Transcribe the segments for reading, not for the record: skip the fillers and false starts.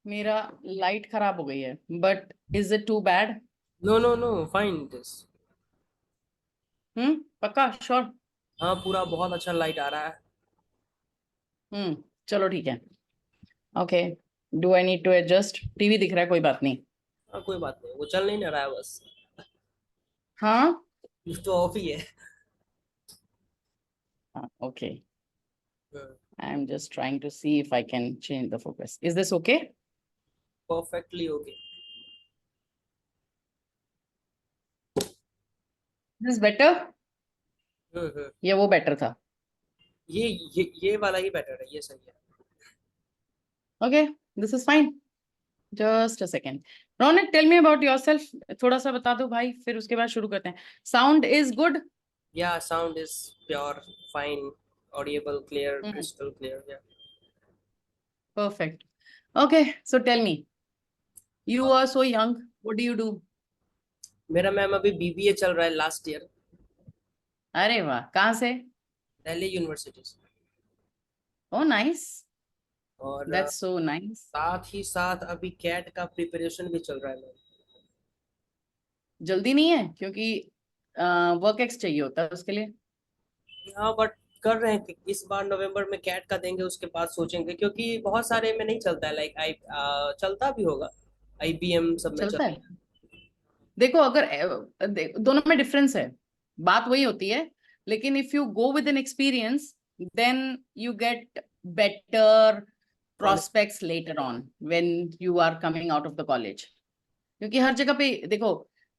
मेरा लाइट खराब हो गई है, but is it too bad? No no no, fine this. पक्का श्योर? हाँ, पूरा बहुत अच्छा लाइट आ रहा है। चलो ठीक है। Okay. Do I need to adjust? TV दिख रहा है, कोई बात नहीं। हाँ, कोई बात नहीं, वो चल नहीं ना रहा है बस। हाँ। तो ऑफ ही है। Okay. I am just trying to see if I can change the focus. Is this okay? Perfectly okay. This better hmm. या वो बेटर था? ये वाला ही बेटर है, ये सही है। Okay, this is fine. Just a second. Raunak, tell me about yourself सा बता दो भाई, फिर उसके बाद शुरू करते हैं। Sound is good? या sound is pure, fine, audible, clear, crystal clear, yeah. Perfect. Okay, so tell me, you are so young, what do you do? मेरा मैम अभी बीबीए चल रहा है, लास्ट ईयर। अरे वाह, कहाँ से? दिल्ली यूनिवर्सिटी से। ओ नाइस। और दैट्स सो नाइस। साथ ही साथ अभी कैट का प्रिपरेशन भी चल रहा है मैम। जल्दी नहीं है क्योंकि वर्क एक्स चाहिए होता है उसके लिए। हाँ, बट कर रहे हैं कि इस बार नवंबर में कैट का देंगे, उसके बाद सोचेंगे, क्योंकि बहुत सारे में नहीं चलता है, लाइक आई चलता भी होगा, आईबीएम सब में चलता चलता है। देखो, अगर दोनों में डिफरेंस है, बात वही होती है। लेकिन if you go with an experience, then you get better है। prospects later on when you are coming out of the college. क्योंकि हर जगह पे देखो,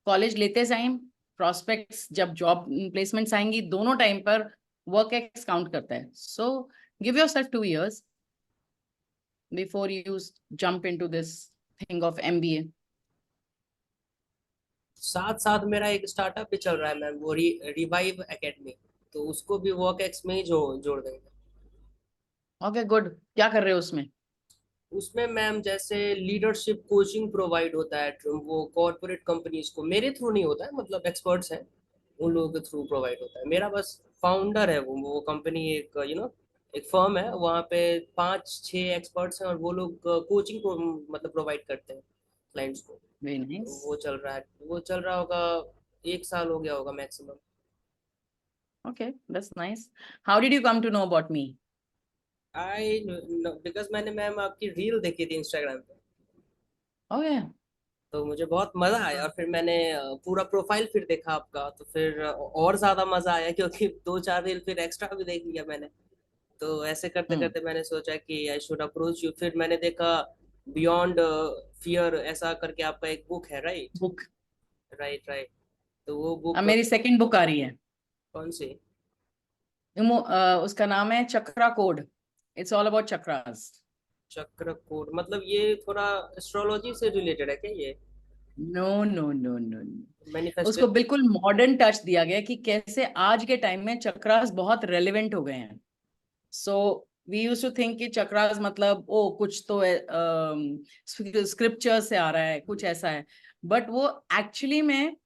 कॉलेज लेते टाइम, प्रोस्पेक्ट्स जब जॉब प्लेसमेंट्स आएंगी, दोनों टाइम पर वर्क एक्स काउंट करता है। So give your self 2 years before you jump into this thing of MBA. साथ साथ मेरा एक स्टार्टअप भी चल रहा है मैम, वो रिवाइव एकेडमी, तो उसको भी वर्क एक्स में ही जोड़ देंगे। ओके गुड, क्या कर रहे हो उसमें? उसमें मैम जैसे लीडरशिप कोचिंग प्रोवाइड होता है, वो कॉर्पोरेट कंपनीज को, मेरे थ्रू नहीं होता है, मतलब एक्सपर्ट्स हैं उन लोगों के थ्रू प्रोवाइड होता है। मेरा बस फाउंडर है, वो कंपनी एक एक फर्म है, वहाँ पे 5-6 एक्सपर्ट्स हैं, और वो लोग कोचिंग मतलब प्रोवाइड करते हैं क्लाइंट्स को। Very nice. वो चल रहा है, वो चल रहा होगा, 1 साल हो गया होगा maximum. Okay, that's nice. How did you come to know about me? I because मैंने मैम आपकी रील देखी थी इंस्टाग्राम पे, ओके। तो मुझे बहुत मजा आया, और फिर मैंने पूरा प्रोफाइल फिर देखा आपका, तो फिर और ज्यादा मजा आया, क्योंकि 2-4 रील फिर एक्स्ट्रा भी देख लिया मैंने। तो ऐसे करते हम्म। करते मैंने सोचा कि आई शुड अप्रोच यू, फिर मैंने देखा बियॉन्ड फियर ऐसा करके आपका एक बुक है, राइट? बुक? Right right. तो वो अब बुक मेरी सेकंड बुक आ रही है। कौन सी? उसका नाम है Chakra code. It's all about chakras. Chakra code, मतलब ये थोड़ा एस्ट्रोलॉजी से रिलेटेड है क्या ये? No no no no no. मैनिफेस्टे उसको बिल्कुल मॉडर्न टच दिया गया कि कैसे आज के टाइम में चक्रास बहुत रेलेवेंट हो गए हैं। So we use to think कि चक्रास मतलब ओ कुछ तो स्क्रिप्चर से आ रहा है, कुछ ऐसा है। बट वो एक्चुअली में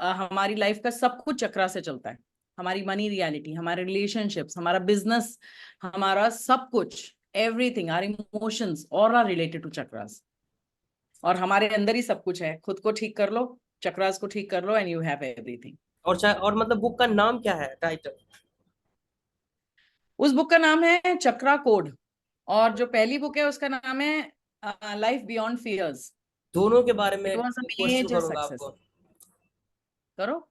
हमारी लाइफ का सब कुछ चक्रा से चलता है। हमारी मनी रियलिटी, हमारे रिलेशनशिप्स, हमारा बिजनेस, हमारा सब कुछ, एवरीथिंग, आर इमोशंस और आर रिलेटेड टू चक्रास। और हमारे अंदर ही सब कुछ है। खुद को ठीक कर लो, चक्रास को ठीक कर लो, एंड यू हैव एवरीथिंग। और मतलब बुक का नाम क्या है, टाइटल? उस बुक का नाम है चक्रा कोड। और जो पहली बुक है उसका नाम है लाइफ बियॉन्ड फियर्स। दोनों के बारे इट में वॉज अ क्वेश्चन मेजर करूंगा सक्सेस। आपको। करो।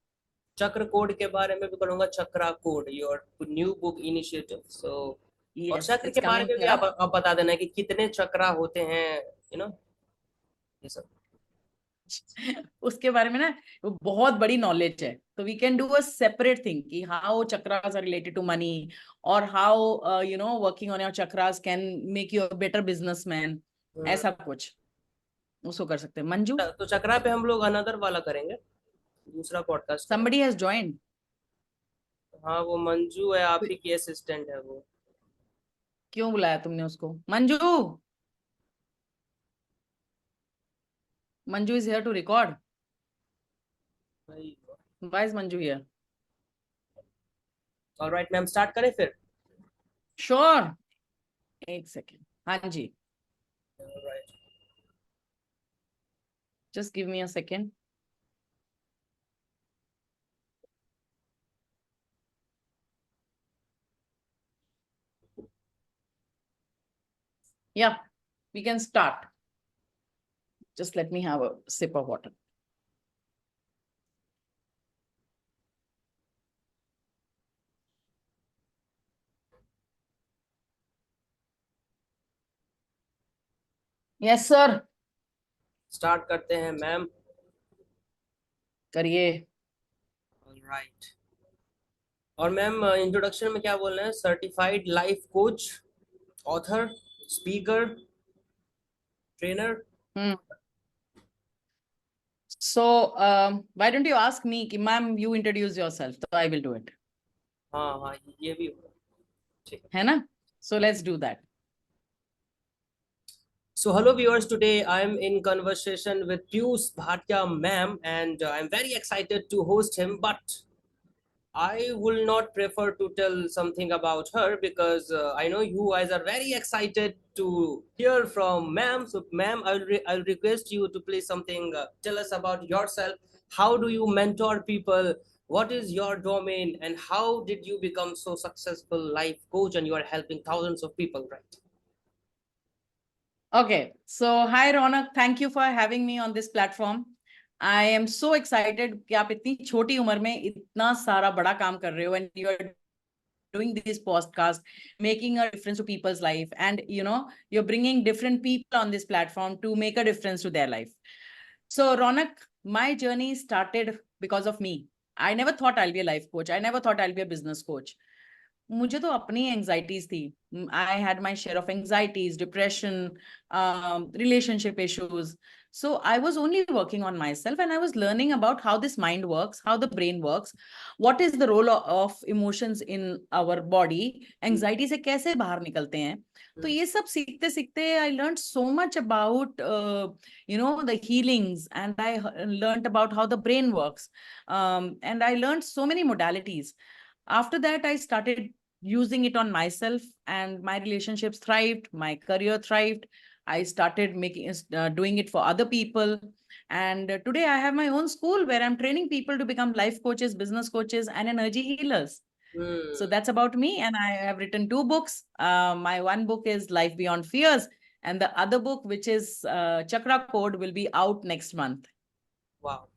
चक्र कोड के बारे में भी करूंगा, Chakra code, your new book initiative, so. और यस, चक्र इट्स के बारे में कमिंग भी अप। आप बता देना कि कितने चक्रा होते हैं, यू नो, ये सब। उसके बारे में ना, वो बहुत बड़ी नॉलेज है। तो we can do a separate thing कि how chakras are related to money, और how working on your chakras can make you a better businessman. Hmm. ऐसा कुछ उसको कर सकते हैं। मंजू, तो चक्रा पे हम लोग अनदर वाला करेंगे, दूसरा पॉडकास्ट करेंगे। somebody has joined। हाँ, वो मंजू है, आप ही की असिस्टेंट है वो। क्यों बुलाया तुमने उसको? Manju, Manju is here to record. Why is Manju here? Alright ma'am, start करें फिर। श्योर। एक सेकेंड। हाँ जी। Right. Just give me a second. Yeah, we can start. Just let me have a sip of water. Yes, sir. Start करते हैं ma'am. करिए. Right. और ma'am introduction में क्या बोल रहे हैं? Certified life coach, author, speaker, trainer. Hmm. So, why don't you ask me, कि ma'am, you introduce yourself, so I will do it. हाँ हाँ, ये भी होगा. ठीक है. है ना? So let's do that. So hello viewers, today I am in conversation with Piyush Bhatia ma'am, and I'm very excited to host him, but I will not prefer to tell something about her because I know you guys are very excited to hear from ma'am. So ma'am, I'll request you to please something, tell us about yourself. How do you mentor people? What is your domain, and how did you become so successful life coach and you are helping thousands of people, right? Okay, so hi Ronak, thank you for having me on this platform. I am so excited कि आप इतनी छोटी उम्र में इतना सारा बड़ा काम कर रहे हो, and you are doing this podcast, making a difference to people's life, and you're bringing different people on this platform to make a difference to their life. So Ronak, my journey started because of me. I never thought I'll be a life coach. I never thought I'll be a business coach. मुझे तो अपनी anxieties थी. I had my share of anxieties, depression, relationship issues. So I was only working on myself, and I was learning about how this mind works, how the brain works, what is the role of emotions in our body, anxiety से कैसे बाहर निकलते हैं. तो ये सब सीखते सीखते I learned so much about the healings, and I learned about how the brain works, and I learned so many modalities. After that, I started using it on myself, and my relationships thrived, my career thrived. I started doing it for other people, and today I have my own school where I'm training people to become life coaches, business coaches, and energy healers. So that's about me, and I have written 2 books. My one book is Life Beyond Fears, and the other book, which is Chakra Code, will be out next month. Wow.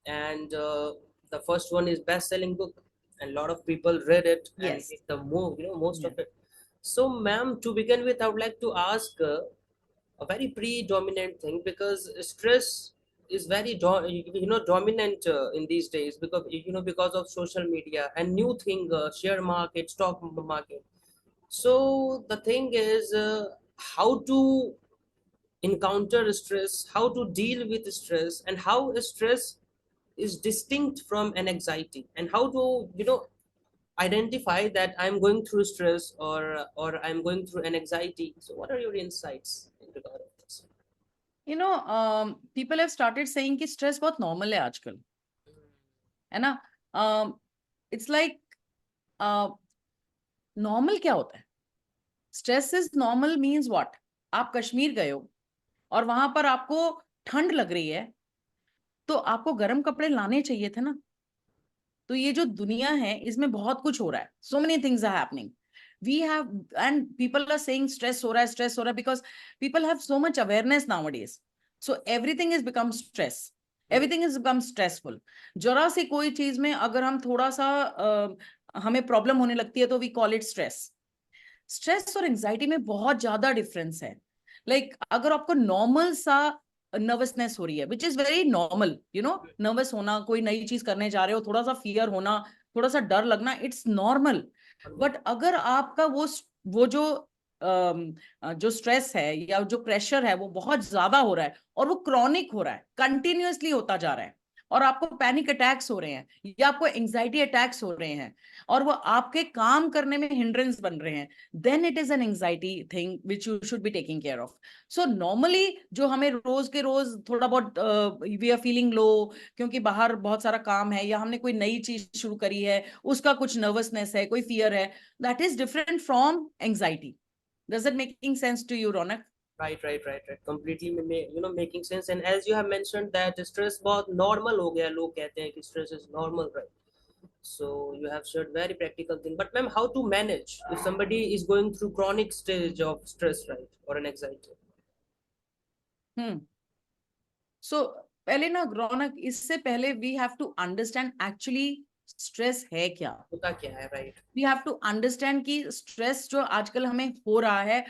And the first one is best-selling book, and a lot of people read it and Yes. make the move, most Yeah. of it. So ma'am, to begin with, I would like to ask a very predominant thing, because stress is very dominant in these days, because because of social media and new thing, share market, stock market. So the thing is, how to encounter stress, how to deal with stress, and how stress is distinct from an anxiety, and how to identify that I'm going through stress, or I'm going through an anxiety. So what are your insights in regard of this? People have started saying कि stress बहुत normal है आजकल, है ना? It's like, normal क्या होता है? Stress is normal means what? आप कश्मीर गए हो और वहां पर आपको ठंड लग रही है, तो आपको गर्म कपड़े लाने चाहिए थे ना. तो ये जो दुनिया है इसमें बहुत कुछ हो रहा है. So many things are happening. We have, and people are saying stress हो रहा है because people have so much awareness nowadays. So everything has become stress. Everything has become stressful. जरा से कोई चीज में अगर हम थोड़ा सा हमें प्रॉब्लम होने लगती है तो we call it stress. Stress और एंजाइटी में बहुत ज्यादा डिफरेंस है. अगर आपको नॉर्मल सा नर्वसनेस हो रही है, which is very normal, nervous होना, कोई नई चीज करने जा रहे हो, थोड़ा सा फियर होना, थोड़ा सा डर लगना, इट्स नॉर्मल. बट अगर आपका वो जो स्ट्रेस है या जो प्रेशर है वो बहुत ज्यादा हो रहा है और वो क्रॉनिक हो रहा है, कंटिन्यूअसली होता जा रहा है, और आपको पैनिक अटैक्स हो रहे हैं या आपको एंजाइटी अटैक्स हो रहे हैं और वो आपके काम करने में हिंड्रेंस बन रहे हैं, then it is an anxiety thing which you should be taking care of. So normally जो हमें रोज के रोज थोड़ा बहुत we are feeling low क्योंकि बाहर बहुत सारा काम है या हमने कोई नई चीज शुरू करी है, उसका कुछ नर्वसनेस है, कोई फियर है, that is different from anxiety. Does it making sense to you, Ronak? right. Completely making sense. And as you have mentioned that stress बहुत normal हो गया, लोग कहते हैं कि stress is normal, right? So you have shared very practical thing. But ma'am, how to manage if somebody is going through chronic stage of stress, right, or an anxiety? हम्म सो पहले ना रौनक, इससे पहले we have to understand actually stress है क्या। होता क्या है, right? We have to understand कि स्ट्रेस जो आजकल हमें हो रहा है,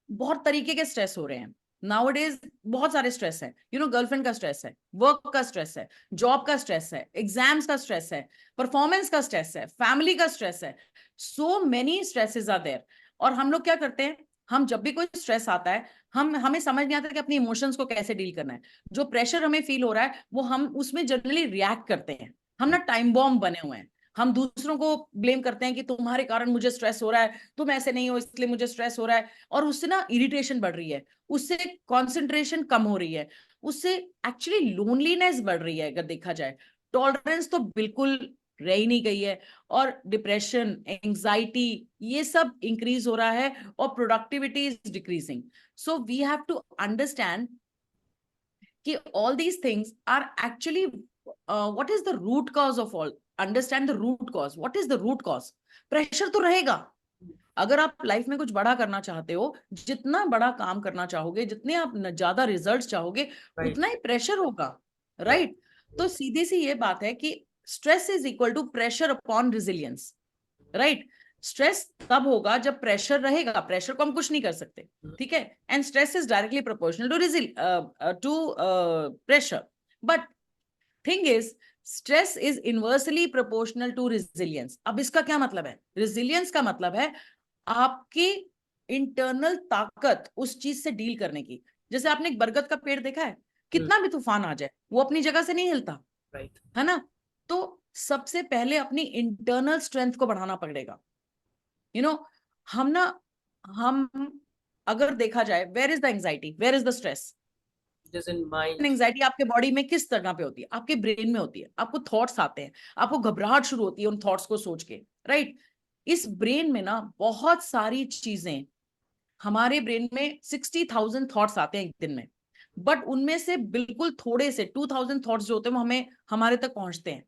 बहुत तरीके के स्ट्रेस हो रहे हैं नाउअडेज। बहुत सारे स्ट्रेस है, गर्लफ्रेंड का स्ट्रेस है, वर्क का स्ट्रेस है, जॉब का स्ट्रेस है, एग्जाम्स का स्ट्रेस है, परफॉर्मेंस का स्ट्रेस है, फैमिली का स्ट्रेस है। So many stresses are there. और हम लोग क्या करते हैं, हम जब भी कोई स्ट्रेस आता है, हमें समझ नहीं आता कि अपने इमोशंस को कैसे डील करना है। जो प्रेशर हमें फील हो रहा है वो हम उसमें जनरली रिएक्ट करते हैं। हम ना टाइम बॉम्ब बने हुए हैं। हम दूसरों को ब्लेम करते हैं कि तुम्हारे कारण मुझे स्ट्रेस हो रहा है, तुम ऐसे नहीं हो इसलिए मुझे स्ट्रेस हो रहा है। और उससे ना इरिटेशन बढ़ रही है, उससे कंसंट्रेशन कम हो रही है, उससे एक्चुअली लोनलीनेस बढ़ रही है। अगर देखा जाए, टॉलरेंस तो बिल्कुल रह ही नहीं गई है। और डिप्रेशन, एंजाइटी, ये सब इंक्रीज हो रहा है और productivity is decreasing. So we have to understand कि all these things are actually what is the root cause of all. Understand the root cause. What is the root cause? Pressure तो रहेगा। अगर आप life में कुछ बड़ा करना चाहते हो, जितना बड़ा काम करना चाहोगे, जितने आप ज्यादा रिजल्ट्स चाहोगे, Right. उतना ही प्रेशर होगा, Right. राइट? तो सीधी सी ये बात है कि stress is equal to pressure upon resilience, right? Stress तब होगा जब प्रेशर रहेगा, प्रेशर को हम कुछ नहीं कर सकते, ठीक है? And stress is directly proportional to pressure. But thing is, stress is inversely proportional to resilience. अब इसका क्या मतलब है? रेजिलियंस का मतलब है आपकी इंटरनल ताकत उस चीज से डील करने की। जैसे आपने एक बरगद का पेड़ देखा है, कितना भी तूफान आ जाए वो अपनी जगह से नहीं हिलता, Right. है ना? तो सबसे पहले अपनी इंटरनल स्ट्रेंथ को बढ़ाना पड़ेगा। यू नो हम अगर देखा जाए, where is the anxiety, where is the stress? It is in mind. Anxiety आपके बॉडी में किस तरह पे होती है? आपके ब्रेन में होती है। आपको थॉट्स आते हैं, आपको घबराहट शुरू होती है उन थॉट्स को सोच के, राइट? इस ब्रेन में ना बहुत सारी चीजें, हमारे ब्रेन में 60,000 थॉट्स आते हैं एक दिन में, बट उनमें से बिल्कुल थोड़े से 2,000 थॉट्स जो होते हैं वो हमारे तक पहुंचते हैं।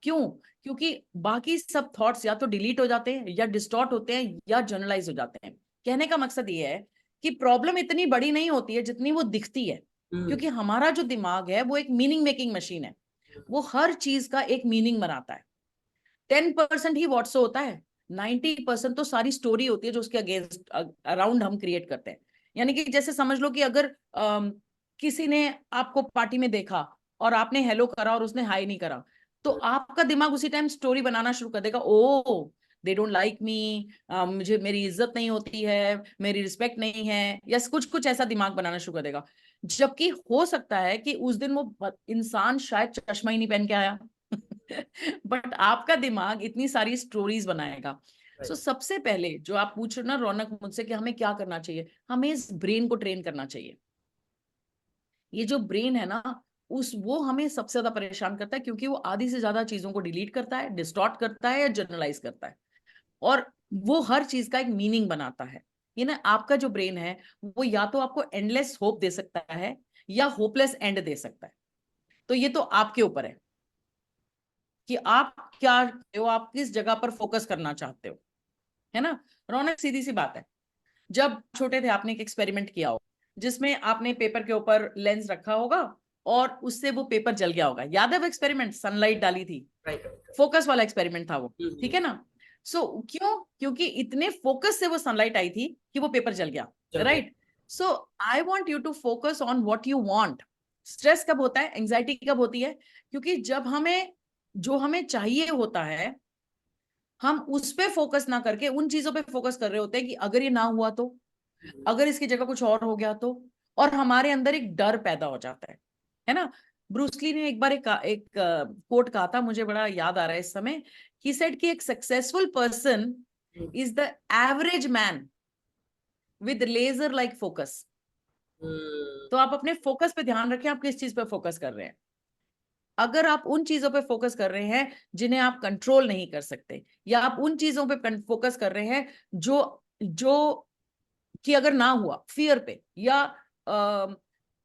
क्यों? क्योंकि बाकी सब थॉट्स या तो डिलीट हो जाते हैं, या डिस्टॉर्ट होते हैं, या जर्नलाइज हो जाते हैं। कहने का मकसद ये है कि प्रॉब्लम इतनी बड़ी नहीं होती है जितनी वो दिखती है। क्योंकि हमारा जो दिमाग है वो एक मीनिंग मेकिंग मशीन है। वो हर चीज का एक मीनिंग बनाता है। 10% ही व्हाट्स होता है, 90% तो सारी स्टोरी होती है जो उसके अगेंस्ट अराउंड हम क्रिएट करते हैं। यानी कि जैसे समझ लो कि अगर किसी ने आपको पार्टी में देखा और आपने हेलो करा और उसने हाई नहीं करा, तो आपका दिमाग उसी टाइम स्टोरी बनाना शुरू कर देगा। ओ, दे डोंट लाइक मी, मुझे मेरी इज्जत नहीं होती है, मेरी रिस्पेक्ट नहीं है, या कुछ कुछ ऐसा दिमाग बनाना शुरू कर देगा। जबकि हो सकता है कि उस दिन वो इंसान शायद चश्मा ही नहीं पहन के आया बट आपका दिमाग इतनी सारी स्टोरीज बनाएगा। सो सबसे पहले जो आप पूछ रहे हो ना रौनक मुझसे कि हमें क्या करना चाहिए, हमें इस ब्रेन को ट्रेन करना चाहिए। ये जो ब्रेन है ना, वो हमें सबसे ज्यादा परेशान करता है, क्योंकि वो आधी से ज्यादा चीजों को डिलीट करता है, डिस्टॉर्ट करता है, या जनरलाइज करता है। और वो हर चीज का एक मीनिंग बनाता है। ये ना, आपका जो ब्रेन है वो या तो आपको एंडलेस होप दे सकता है, या होपलेस एंड दे सकता है। तो ये तो आपके ऊपर है कि आप क्या करते हो, आप किस जगह पर फोकस करना चाहते हो, है ना? रौनक, सीधी सी बात है, जब छोटे थे आपने एक एक्सपेरिमेंट किया हो जिसमें आपने पेपर के ऊपर लेंस रखा होगा और उससे वो पेपर जल गया होगा। याद है वो एक्सपेरिमेंट? सनलाइट डाली थी, Right. फोकस वाला एक्सपेरिमेंट था वो, ठीक है ना? सो क्यों? क्योंकि इतने फोकस से वो सनलाइट आई थी कि वो पेपर जल गया, right? So I want you to focus on what you want. Stress कब होता है, एंजाइटी कब होती है? क्योंकि जब जो हमें चाहिए होता है, हम उस पे फोकस ना करके उन चीजों पे फोकस कर रहे होते हैं कि अगर ये ना हुआ तो, अगर इसकी जगह कुछ और हो गया तो। और हमारे अंदर एक डर पैदा हो जाता है ना? ब्रूसली ने एक बार एक कोट कहा था, मुझे बड़ा याद आ रहा है इस समय। ही सेड कि एक successful person is the average man with laser like focus. तो आप अपने फोकस पे ध्यान रखें, आप किस चीज पे फोकस कर रहे हैं। अगर आप उन चीजों पे फोकस कर रहे हैं जिन्हें आप कंट्रोल नहीं कर सकते, या आप उन चीजों पे फोकस कर रहे हैं जो जो कि अगर ना हुआ फियर पे या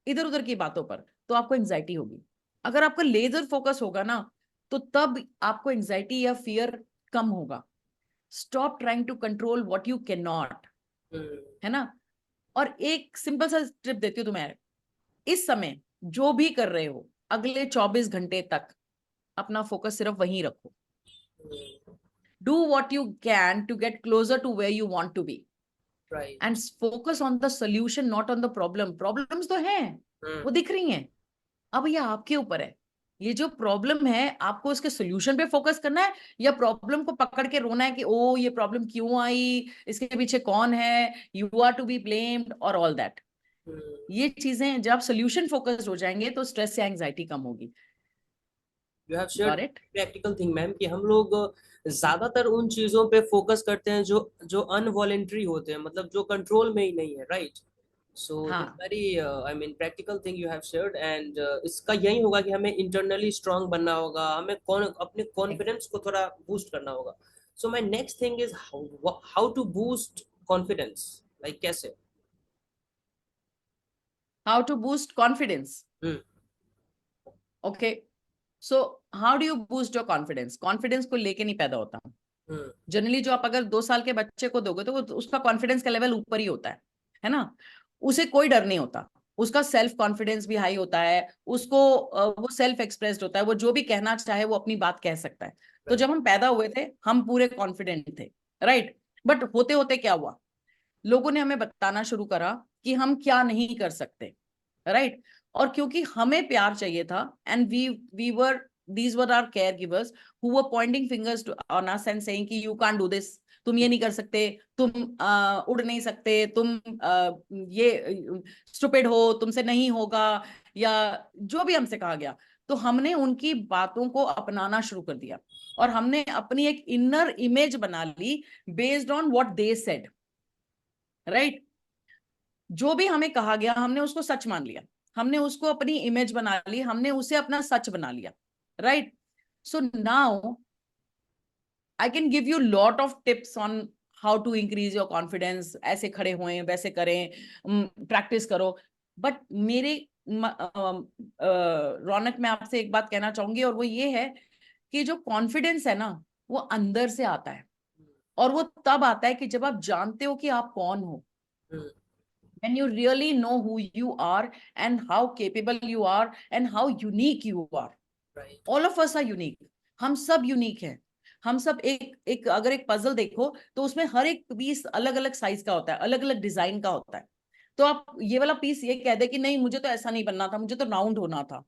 इधर उधर की बातों पर, तो आपको एंजाइटी होगी। अगर आपका लेजर फोकस होगा ना, तो तब आपको एंजाइटी या फियर कम होगा। Stop trying to control what you can not, है ना। और एक सिंपल सा टिप देती हूँ तुम्हें, इस समय जो भी कर रहे हो अगले 24 घंटे तक अपना फोकस सिर्फ वहीं रखो। Do what you can to get closer to where you want to be, right. And focus on the solution not on the problem. Problems तो हैं, वो दिख रही हैं, अब ये आपके ऊपर है। ये जो प्रॉब्लम है आपको उसके सोल्यूशन पे फोकस करना है, या प्रॉब्लम को पकड़ के रोना है कि ओ ये प्रॉब्लम क्यों आई, इसके पीछे कौन है, you are to be blamed और ऑल दैट। ये चीजें जब सोल्यूशन फोकस्ड हो जाएंगे तो स्ट्रेस से एंजाइटी कम होगी। You have shared got it? Practical thing ma'am कि हम लोग ज्यादातर उन चीजों पे फोकस करते हैं जो जो अनवॉलेंट्री होते हैं, मतलब जो कंट्रोल में ही नहीं है, राइट। सो दिस हाँ, very I mean practical thing you have shared, and इसका यही होगा कि हमें इंटरनली स्ट्रांग बनना होगा, हमें अपने कॉन्फिडेंस को थोड़ा बूस्ट करना होगा। So my next thing is how to boost confidence, like कैसे? How to boost confidence. Hmm. Okay, so how do you boost your confidence? Confidence को लेके नहीं पैदा होता। हम्म। जनरली जो आप अगर 2 साल के बच्चे को दोगे तो वो उसका कॉन्फिडेंस का लेवल ऊपर ही होता है ना। उसे कोई डर नहीं होता, उसका सेल्फ कॉन्फिडेंस भी हाई होता है, उसको वो सेल्फ एक्सप्रेस्ड होता है, वो जो भी कहना चाहे वो अपनी बात कह सकता है। तो राइट। जब हम पैदा हुए थे हम पूरे कॉन्फिडेंट थे, राइट। बट होते होते क्या हुआ, लोगों ने हमें बताना शुरू करा कि हम क्या नहीं कर सकते, राइट। और क्योंकि हमें प्यार चाहिए था, and we were these were our care givers who were pointing fingers on us and saying कि यू कांट डू दिस, तुम ये नहीं कर सकते, तुम उड़ नहीं सकते, तुम ये स्टूपिड हो, तुमसे नहीं होगा, या जो भी हमसे कहा गया। तो हमने उनकी बातों को अपनाना शुरू कर दिया, और हमने अपनी एक इनर इमेज बना ली based on what they said, right. जो भी हमें कहा गया हमने उसको सच मान लिया, हमने उसको अपनी इमेज बना ली, हमने उसे अपना सच बना लिया, right. So now I can give you lot of tips on how to increase your confidence, ऐसे खड़े हुए वैसे करें, प्रैक्टिस करो। बट मेरे रौनक, मैं आपसे एक बात कहना चाहूंगी, और वो ये है कि जो कॉन्फिडेंस है ना, वो अंदर से आता है, और वो तब आता है कि जब आप जानते हो कि आप कौन हो। When you really know who you are and how capable you are and how unique you are. Right. All of us are unique. हम सब यूनिक हैं। हम सब एक एक अगर एक पजल देखो तो उसमें हर एक पीस अलग अलग साइज का होता है, अलग अलग डिजाइन का होता है। तो आप ये वाला पीस ये कह दे कि नहीं मुझे तो ऐसा नहीं बनना था, मुझे तो राउंड होना था,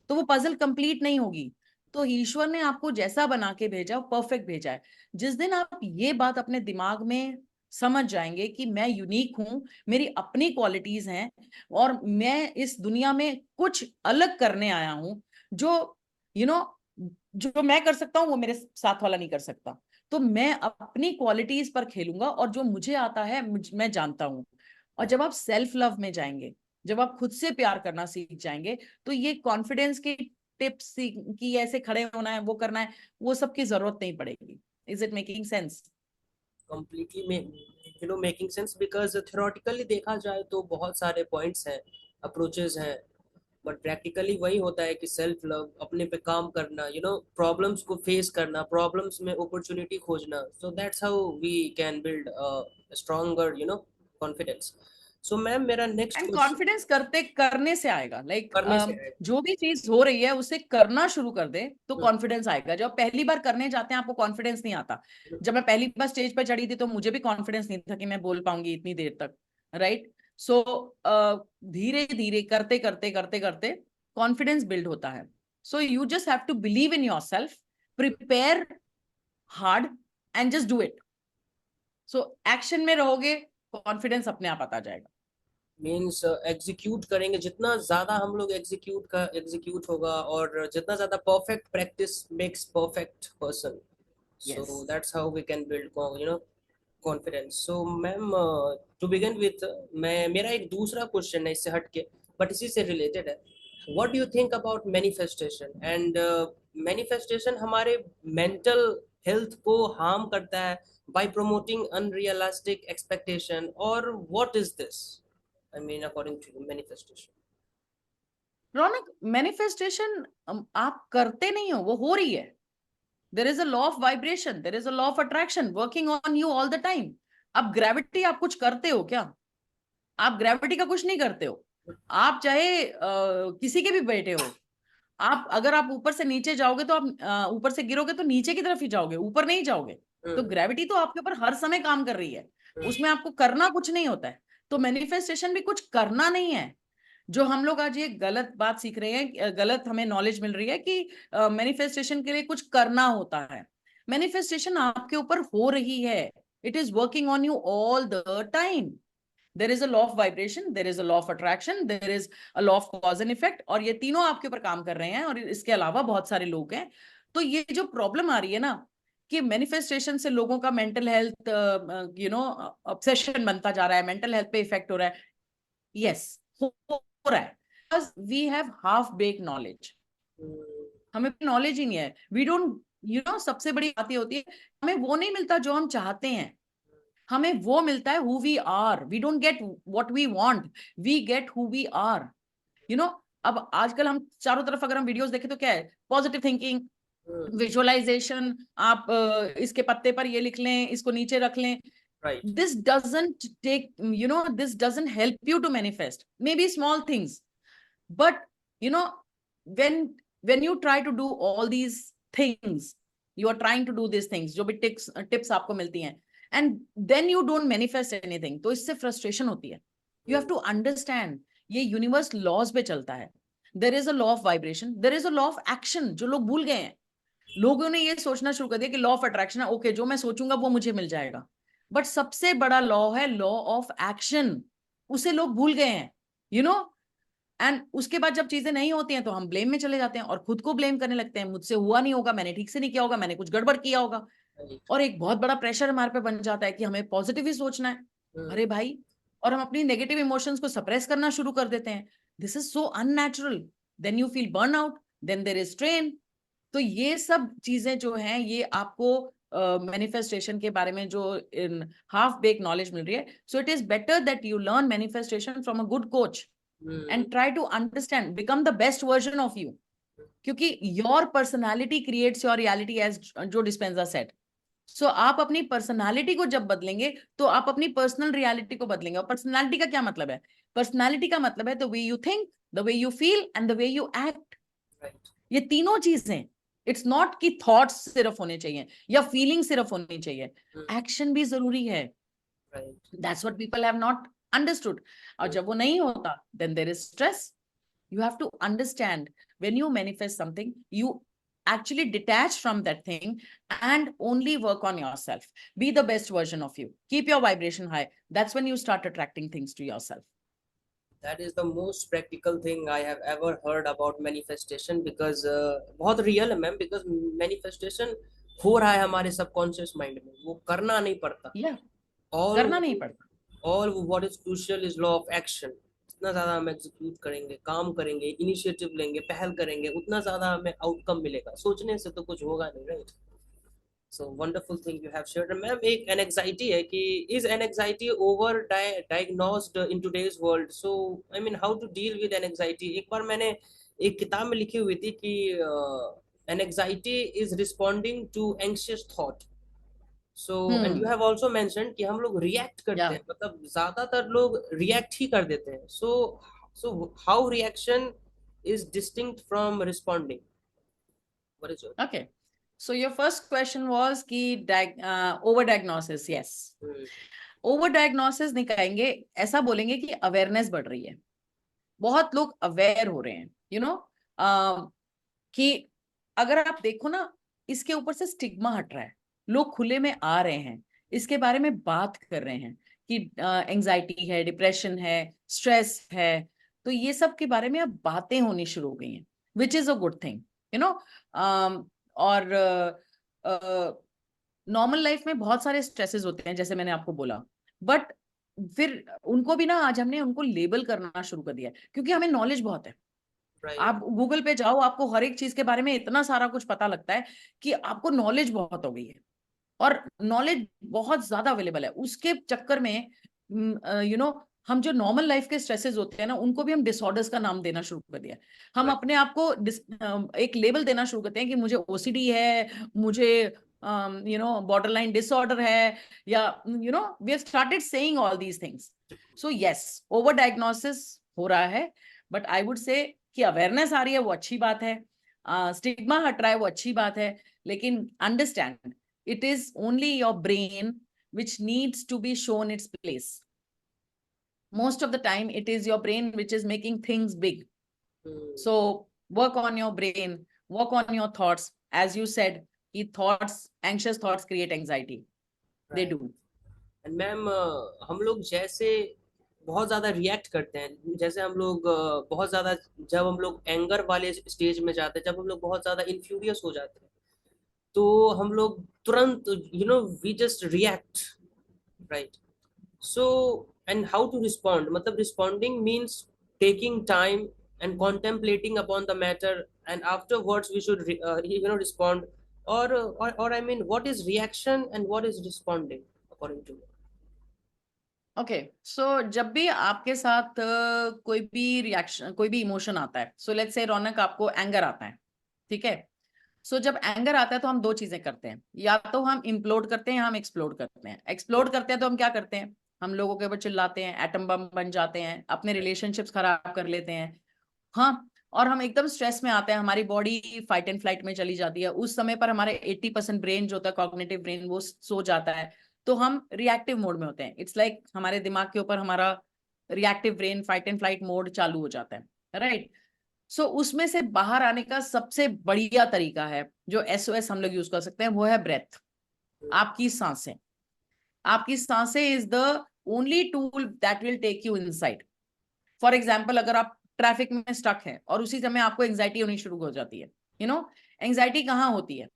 तो वो पजल कंप्लीट नहीं होगी। तो ईश्वर ने आपको जैसा बना के भेजा वो परफेक्ट भेजा है। जिस दिन आप ये बात अपने दिमाग में समझ जाएंगे कि मैं यूनिक हूं, मेरी अपनी क्वालिटीज हैं, और मैं इस दुनिया में कुछ अलग करने आया हूं, जो यू you नो know, जो मैं कर सकता हूँ वो मेरे साथ वाला नहीं कर सकता। तो मैं अपनी क्वालिटीज पर खेलूंगा, और जो मुझे आता है मैं जानता हूँ। और जब आप सेल्फ लव में जाएंगे, जब आप खुद से प्यार करना सीख जाएंगे, तो ये कॉन्फिडेंस की टिप्स की ऐसे खड़े होना है वो करना है, वो सब की जरूरत नहीं पड़ेगी। Is it making sense? Completely making sense, because theoretically देखा जाए तो बहुत सारे पॉइंट्स हैं, अप्रोचेस हैं, बट प्रैक्टिकली वही होता है कि सेल्फ लव, अपने पे काम करना, प्रॉब्लम्स को फेस करना, प्रॉब्लम्स में अपॉर्चुनिटी खोजना। So that's how we can build stronger confidence. So ma'am मेरा नेक्स्ट एंड क्वेश्चन कॉन्फिडेंस करते करने से आएगा, लाइक करने से है। जो भी चीज हो रही है उसे करना शुरू कर दे तो हम्म। कॉन्फिडेंस आएगा। जब पहली बार करने जाते हैं आपको कॉन्फिडेंस नहीं आता। जब मैं पहली बार स्टेज पर चढ़ी थी तो मुझे भी कॉन्फिडेंस नहीं था कि मैं बोल पाऊंगी इतनी देर तक, राइट। सो धीरे धीरे करते करते करते करते कॉन्फिडेंस बिल्ड होता है। So you just have to believe in yourself, prepare hard, and just do it. So action में रहोगे, कॉन्फिडेंस अपने आप आता जाएगा। मीन्स एग्जीक्यूट करेंगे, जितना ज्यादा हम लोग एग्जीक्यूट होगा, और जितना ज्यादा perfect practice makes perfect person. So yes. That's how we can build confidence. So ma'am to begin with, मैं मेरा एक दूसरा क्वेश्चन है इससे हटके, बट इसी से रिलेटेड है। What do you think about manifestation? And manifestation हमारे मेंटल हेल्थ को हार्म करता है by promoting unrealistic expectation, or what is this? I mean, according to you, manifestation. Raunak, manifestation आप करते नहीं हो, वो हो रही है. There is a law of vibration, there is a law of attraction working on you all the time. अब gravity आप कुछ करते हो क्या? आप ग्रेविटी का कुछ नहीं करते हो. आप चाहे किसी के भी बैठे हो, आप अगर आप ऊपर से नीचे जाओगे तो आप ऊपर से गिरोगे तो नीचे की तरफ ही जाओगे, ऊपर नहीं जाओगे. तो ग्रेविटी तो आपके ऊपर हर समय काम कर रही है, उसमें आपको करना कुछ नहीं होता है. तो मैनिफेस्टेशन भी कुछ करना नहीं है. जो हम लोग आज ये गलत बात सीख रहे हैं, गलत हमें नॉलेज मिल रही है कि मैनिफेस्टेशन के लिए कुछ करना होता है. मैनिफेस्टेशन आपके ऊपर हो रही है. It is working on you all the time. There is a law of vibration, there is a law of attraction, there is a law of cause and effect, और ये तीनों आपके ऊपर काम कर रहे हैं. और इसके अलावा बहुत सारे लोग हैं. तो ये जो प्रॉब्लम आ रही है ना, कि मैनिफेस्टेशन से लोगों का मेंटल हेल्थ ऑब्सेशन बनता जा रहा है, मेंटल हेल्थ पे इफेक्ट हो रहा है. यस, हो रहा है, because we have half baked knowledge. हमें नॉलेज ही नहीं है. वी डोंट, सबसे बड़ी बात ये होती है, हमें वो नहीं मिलता जो हम चाहते हैं. हमें वो मिलता है who we are. We don't get what we want, we get who we are. You know अब आजकल हम चारों तरफ अगर हम वीडियोस देखें तो क्या है? Positive thinking, visualization. आप इसके पत्ते पर ये लिख लें, इसको नीचे रख लें. Right. This doesn't take, this doesn't help you to manifest. Maybe small things, but you know when you try to do all these things, you are trying to do these things जो भी tips आपको मिलती हैं, and then you don't manifest anything, तो इससे frustration होती है. You have to understand, ये universe laws पे चलता है. There is a law of vibration, there is a law of action, जो लोग भूल गए हैं. लोगों ने ये सोचना शुरू कर दिया कि लॉ ऑफ अट्रैक्शन है, ओके जो मैं सोचूंगा वो मुझे मिल जाएगा. बट सबसे बड़ा लॉ है लॉ ऑफ एक्शन. उसे लोग भूल गए हैं. यू नो एंड उसके बाद जब चीजें नहीं होती हैं तो हम ब्लेम में चले जाते हैं और खुद को ब्लेम करने लगते हैं. मुझसे हुआ नहीं होगा, मैंने ठीक से नहीं किया होगा, मैंने कुछ गड़बड़ किया होगा. और एक बहुत बड़ा प्रेशर हमारे पे बन जाता है कि हमें पॉजिटिव ही सोचना है. अरे भाई, और हम अपनी नेगेटिव इमोशंस को सप्रेस करना शुरू कर देते हैं. This is so unnatural. Then you feel burn out, then there is strain. तो ये सब चीजें जो हैं, ये आपको मैनिफेस्टेशन के बारे में जो इन हाफ बेक नॉलेज मिल रही है. So it is better that you learn manifestation from a good coach and try to understand, become the best version of you. क्योंकि your personality creates your reality, as Joe Dispenza said. So आप अपनी personality को जब बदलेंगे तो आप अपनी personal reality को बदलेंगे. और पर्सनालिटी का क्या मतलब है? पर्सनालिटी का मतलब है the way you think, the way you feel and the way you act. ये तीनों चीजें. इट्स नॉट कि थॉट्स सिर्फ होने चाहिए या फीलिंग सिर्फ होनी चाहिए, एक्शन भी जरूरी है. That's what people have not understood. और जब वो नहीं होता, then there is stress. You have to understand, when you manifest something, you actually detach from that thing and only work on yourself. Be the best version of you. Keep your vibration high. That's when you start attracting things to yourself. That is the most practical thing I have ever heard about manifestation, because बहुत real है ma'am. because manifestation हो रहा है हमारे subconscious mind में, वो करना नहीं पड़ता. Yeah, all करना नहीं पड़ता. all what is crucial is law of action. जितना ज्यादा हम एग्जीक्यूट करेंगे, काम करेंगे, इनिशिएटिव लेंगे, पहल करेंगे, उतना ज्यादा हमें आउटकम मिलेगा. सोचने से तो कुछ होगा नहीं, right? So wonderful thing you have shared. Ma'am एक anxiety है कि is anxiety over diagnosed in today's world? So I mean how to deal with anxiety. एक बार मैंने एक किताब में लिखी हुई थी कि anxiety is responding to anxious thought. So and you have also mentioned कि हम लोग react करते हैं, मतलब ज्यादातर लोग react ही कर देते हैं. So how reaction is distinct from responding? What is your? Okay. So your first question was कि over diagnosis. Yes. Over diagnosis नहीं कहेंगे, ऐसा बोलेंगे कि अवेयरनेस बढ़ रही है. बहुत लोग अवेयर हो रहे हैं. कि अगर आप देखो ना, इसके ऊपर से स्टिग्मा हट रहा है. लोग खुले में आ रहे हैं, इसके बारे में बात कर रहे हैं कि एंजाइटी है, डिप्रेशन है, स्ट्रेस है. तो ये सब के बारे में अब बातें होनी शुरू हो गई हैं, which is a good thing. और नॉर्मल लाइफ में बहुत सारे स्ट्रेसेस होते हैं, जैसे मैंने आपको बोला. बट फिर उनको भी ना आज हमने उनको लेबल करना शुरू कर दिया, क्योंकि हमें नॉलेज बहुत है. आप गूगल पे जाओ, आपको हर एक चीज के बारे में इतना सारा कुछ पता लगता है कि आपको नॉलेज बहुत हो गई है. और नॉलेज बहुत ज्यादा अवेलेबल है। उसके चक्कर में हम जो नॉर्मल लाइफ के स्ट्रेसेस होते हैं ना, उनको भी हम डिसऑर्डर्स का नाम देना शुरू कर दिया। हम अपने आप को एक लेबल देना शुरू करते हैं कि मुझे ओसीडी है, मुझे बॉर्डरलाइन डिसऑर्डर है, या we have started saying all these things. So yes, over diagnosis हो रहा है, बट आई वुड से कि अवेयरनेस आ रही है, वो अच्छी बात है। स्टिग्मा हट रहा है, वो अच्छी बात है। लेकिन understand, it is only your brain which needs to be shown its place. Most of the time it is your brain which is making things big. So work on your brain, work on your thoughts. As you said, anxious thoughts create anxiety. They right. do. And ma'am हम लोग जैसे बहुत ज्यादा react करते हैं, जैसे हम लोग बहुत ज्यादा, जब हम लोग एंगर वाले स्टेज में जाते हैं, जब हम लोग बहुत ज्यादा इन्फ्यूरियस हो जाते हैं, तो हम लोग तुरंत we just react, right. So and how to respond, मतलब responding means taking time and contemplating upon the matter, and afterwards we should respond, or I mean, what is reaction and what is responding according to you? Okay, so जब भी आपके साथ कोई भी reaction, कोई भी emotion आता है, सो लेट्स से रौनक आपको एंगर आता है, ठीक है। सो जब एंगर आता है तो हम दो चीजें करते हैं, या तो हम इम्प्लोड करते हैं, हम एक्सप्लोड करते हैं। एक्सप्लोड करते हैं तो हम क्या करते हैं, हम लोगों के ऊपर चिल्लाते हैं, एटम बम बन जाते हैं, अपने रिलेशनशिप्स खराब कर लेते हैं। हाँ, और हम एकदम स्ट्रेस में आते हैं, हमारी बॉडी फाइट एंड फ्लाइट में चली जाती है। उस समय पर हमारे 80% ब्रेन जो होता है, कॉग्निटिव ब्रेन, वो सो जाता है। तो हम रिएक्टिव मोड में होते हैं। इट्स लाइक हमारे दिमाग के ऊपर हमारा reactive brain fight and flight mode चालू हो जाता है, राइट। सो उसमें से बाहर आने का सबसे बढ़िया तरीका है, जो एसओएस हम लोग यूज कर सकते हैं, वो है ब्रेथ। आपकी सांसें, आपकी सांसें is the only tool that will take you inside. For example, अगर आप ट्रैफिक में स्टक है और उसी समय आपको एंग्जाइटी होनी शुरू हो जाती है, एंग्जाइटी कहाँ होती है?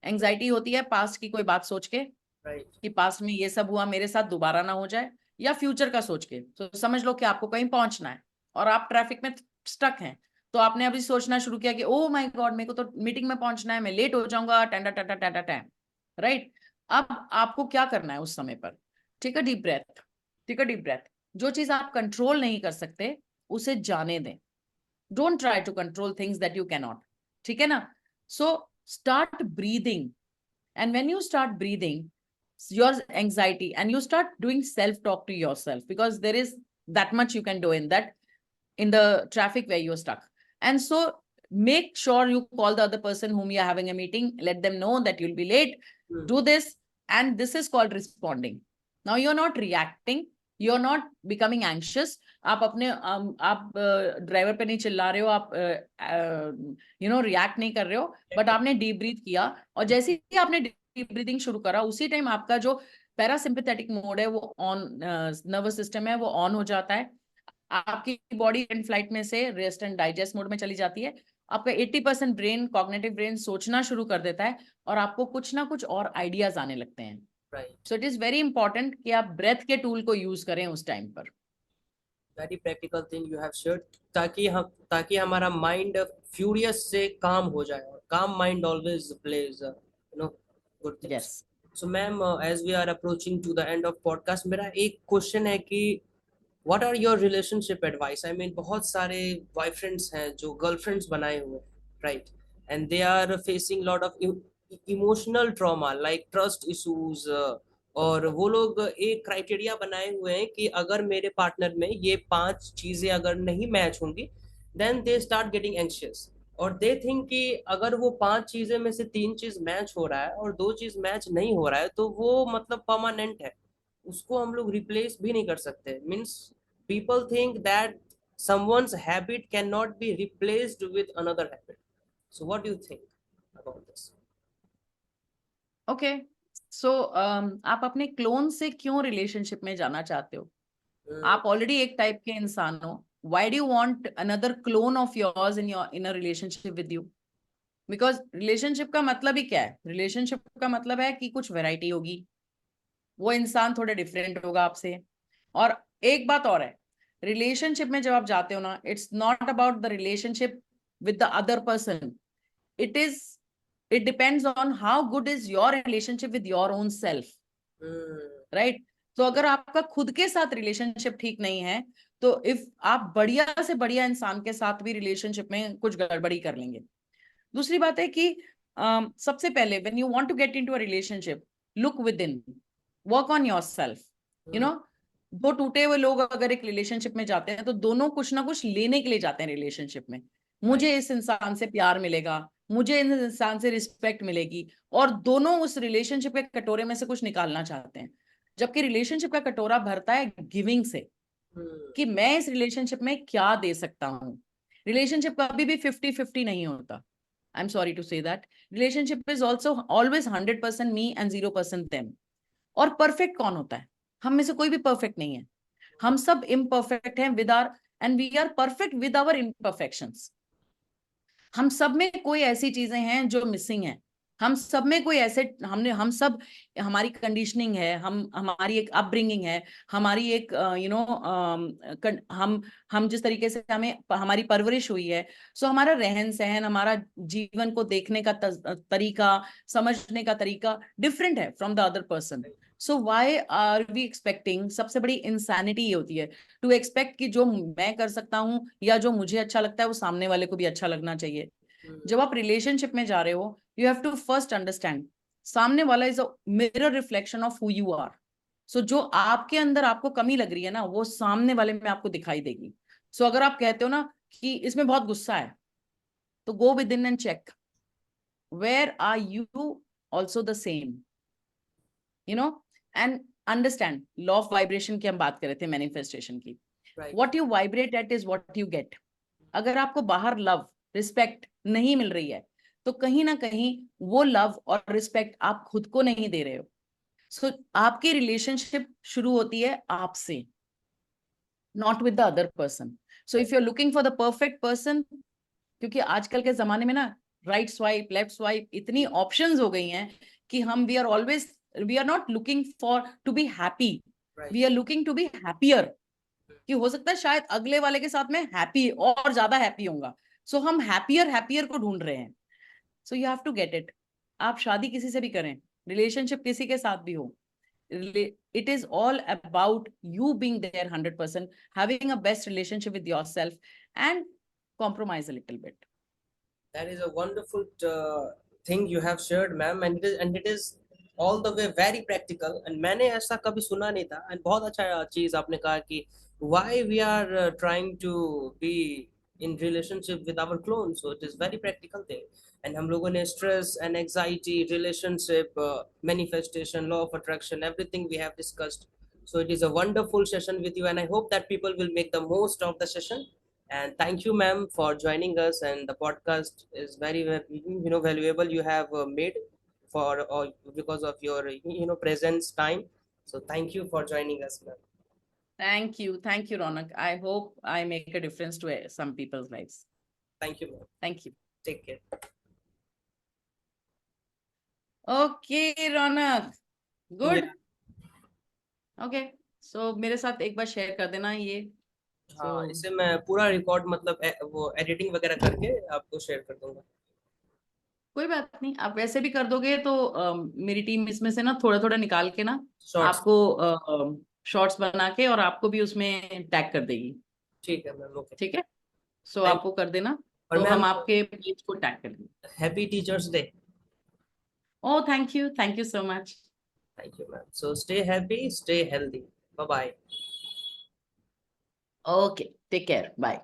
एंग्जाइटी होती है पास्ट की कोई बात सोच के, राइट। कि पास्ट में ये सब हुआ, मेरे साथ दोबारा ना हो जाए, या फ्यूचर का सोच के। तो समझ लो कि आपको कहीं पहुंचना है और आप ट्रैफिक में स्टक हैं, तो आपने अभी सोचना शुरू किया कि ओ माय गॉड, मेरे को तो मीटिंग में पहुंचना है, मैं लेट हो जाऊंगा, tata tata tata tata, right. अब आपको क्या करना है उस समय पर? Take a deep breath, take a deep breath. जो चीज आप कंट्रोल नहीं कर सकते, उसे जाने दें। Don't try to control things that you can not, ठीक है ना। So start breathing, and when you start breathing, your anxiety, and you start doing self talk to yourself, because there is that much you can do in that, in the traffic where you're stuck. And so make sure you call the other person whom you're having a meeting, let them know that you'll be late. Do this, and this is called responding. Now you're not reacting, you're not becoming anxious. आप अपने आप driver पे नहीं चिल्ला रहे हो, आप react नहीं कर रहे हो, बट आपने डीप ब्रीथ किया। और जैसे ही आपने डीप ब्रीथिंग शुरू करा, उसी टाइम आपका जो पैरासिम्पैथेटिक मोड है, वो ऑन, नर्वस सिस्टम है, वो ऑन हो जाता है। आपकी बॉडी एंड फ्लाइट में से रेस्ट एंड डाइजेस्ट मोड में चली जाती है। आपका 80% ब्रेन, कॉग्निटिव ब्रेन, सोचना शुरू कर देता है, और आपको कुछ ना कुछ और आइडियाज आने लगते हैं। Right. So it is very important कि आप ब्रेथ के टूल को यूज करें उस टाइम पर। Very practical thing you have shared, ताकि हमारा माइंड फ्यूरियस से काम हो जाए, और calm mind always plays good things. Yes. So ma'am, as we are approaching to the end of podcast, मेरा एक क्वेश्चन है कि what are your relationship advice? I mean, बहुत सारे बॉयफ्रेंड्स हैं जो गर्लफ्रेंड्स बनाए हुए, right, and they are facing lot of emotional trauma like trust issues, और वो लोग एक क्राइटेरिया बनाए हुए हैं कि अगर मेरे पार्टनर में ये 5 चीजें अगर नहीं मैच होंगी, then they start getting anxious. और दे थिंक कि अगर वो 5 चीजें में से 3 चीज मैच हो रहा है और 2 चीज मैच नहीं हो रहा है, तो वो मतलब परमानेंट है, उसको हम लोग रिप्लेस भी नहीं कर सकते। Means people think that someone's habit cannot be replaced with another habit. So what do you think about this? Okay, so आप अपने क्लोन से क्यों रिलेशनशिप में जाना चाहते हो? आप ऑलरेडी एक टाइप के इंसान हो। Why do you want another clone of yours in a relationship with you? Because relationship का मतलब ही क्या है? रिलेशनशिप का मतलब है कि कुछ वैरायटी होगी, वो इंसान थोड़े डिफरेंट होगा आपसे। और एक बात और है, रिलेशनशिप में जब आप जाते हो ना, it's not about the relationship with the other person, it is it depends on how good is your relationship with your own self, right? तो अगर आपका खुद के साथ रिलेशनशिप ठीक नहीं है, तो इफ आप बढ़िया से बढ़िया इंसान के साथ भी रिलेशनशिप में कुछ गड़बड़ी कर लेंगे। दूसरी बात है कि सबसे पहले when you want to get into a relationship, look within, work on yourself, you know. दो टूटे हुए लोग अगर एक रिलेशनशिप में जाते हैं तो दोनों कुछ ना कुछ लेने के लिए जाते हैं रिलेशनशिप में। मुझे इस इंसान से प्यार मिलेगा, मुझे इस इंसान से रिस्पेक्ट मिलेगी, और दोनों उस रिलेशनशिप के कटोरे में से कुछ निकालना चाहते हैं। जबकि रिलेशनशिप का कटोरा भरता है गिविंग से, कि मैं इस रिलेशनशिप में क्या दे सकता हूँ। रिलेशनशिप कभी भी 50-50 नहीं होता। I am sorry to say that. Relationship is also always 100% me and 0% them. और परफेक्ट कौन होता है? हम में से कोई भी परफेक्ट नहीं है। हम सब इम्परफेक्ट हैं with our, and we are perfect with our imperfections. हम सब में कोई ऐसी चीजें हैं जो मिसिंग है। हम सब में कोई ऐसे, हम सब, हमारी कंडीशनिंग है, हमारी एक अपब्रिंगिंग है, हमारी एक हम जिस तरीके से हमारी परवरिश हुई है, सो हमारा रहन सहन, हमारा जीवन को देखने का तरीका, समझने का तरीका डिफरेंट है from the other person. So why are we expecting, सबसे बड़ी इंसैनिटी ये होती है टू एक्सपेक्ट कि जो मैं कर सकता हूँ या जो मुझे अच्छा लगता है वो सामने वाले को भी अच्छा लगना चाहिए। जब आप रिलेशनशिप में जा रहे हो, you have to first understand सामने वाला is a mirror reflection of who you are. So जो आपके अंदर आपको कमी लग रही है ना, वो सामने वाले में आपको दिखाई देगी। सो अगर आप कहते हो ना कि इसमें बहुत गुस्सा है, तो go within and check where are you also the same, you know. And understand law of vibration की हम बात कर रहे थे, मैनिफेस्टेशन की। What you vibrate at is what you get. अगर आपको बाहर लव, रिस्पेक्ट नहीं मिल रही है, तो कहीं ना कहीं वो लव और रिस्पेक्ट आप खुद को नहीं दे रहे हो। सो आपकी रिलेशनशिप शुरू होती है आपसे, not with the other person. So if you are looking for the perfect person, क्योंकि आजकल के जमाने में ना राइट स्वाइप, लेफ्ट स्वाइप, इतनी ऑप्शंस हो गई हैं कि हम we are not looking for to be happy, we are looking to be happier. कि हो सकता है शायद अगले वाले के साथ में हैप्पी और ज्यादा हैप्पी होगा, सो हम हैप्पियर को ढूंढ रहे हैं। So you have to get it. आप शादी किसी से भी करें, रिलेशनशिप किसी के साथ भी हो, it is all about you being there 100%, having a best relationship with yourself, and compromise a little bit. That is a wonderful thing you have shared, ma'am, and it is all the way very practical. And मैंने ऐसा कभी सुना नहीं था, and बहुत अच्छा चीज आपने कहा कि why we are trying to be in relationship with our clones. So it is very practical thing. And हम लोगों ने stress and anxiety, relationship, manifestation, law of attraction, everything we have discussed. So it is a wonderful session with you, and I hope that people will make the most of the session. And thank you, ma'am, for joining us. And the podcast is very, valuable. You have made for because of your presence time. So thank you for joining us, ma'am. Thank you, Ronak. I hope I make a difference to some people's lives. Thank you, ma'am. Thank you. Take care. Okay, Ronak. Good. Yeah. Okay. So मेरे साथ एक बार share कर देना ये। हाँ, इसे मैं पूरा रिकॉर्ड मतलब वो एडिटिंग वगैरह करके आपको शेयर कर दूंगा। कोई बात नहीं, आप वैसे भी कर दोगे तो मेरी टीम इसमें से ना थोड़ा थोड़ा निकाल के ना Shorts. आपको शॉर्ट्स बना के और आपको भी उसमें टैग कर देगी। ठीक है मैम, ओके। ठीक है, सो Thank आपको कर देना, और तो मैम हम आपके पेज को टैग कर देंगे। Happy teachers day. Oh, thank you so much. Thank you, ma'am. So stay happy, stay healthy. Bye bye. Okay, take care, bye.